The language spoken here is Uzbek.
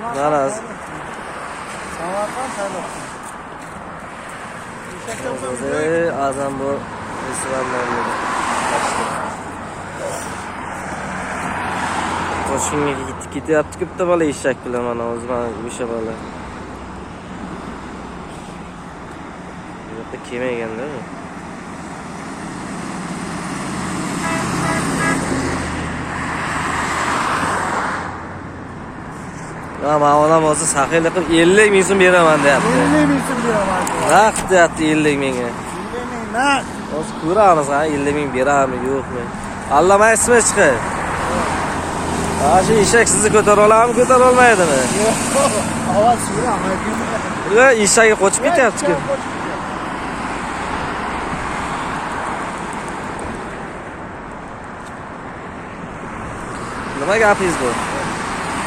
Norozi. Samarqand sayloq. Azam bu restoranlarni Toshkentga ketyapti bitta bola eshak bilan mana o'zi mana o'sha bola. Bu yerda kelmaganda. Ya men onam o'zi saxiylik qilib 50 ming so'm beraman deyapti. 50 ming so'm beraman. Naq deyapti 50 mingga. 50 ming naq. O'zi ko'ramiz ha 50 ming beradimi yo'qmi. Allamaysizmi chiqib? Shu eshak sizni ko'tara oladimi, ko'tara olmaydimi? Ovoz suraman. Yo, eshagi qochib ketyapti-ku. Nima gapingiz bu?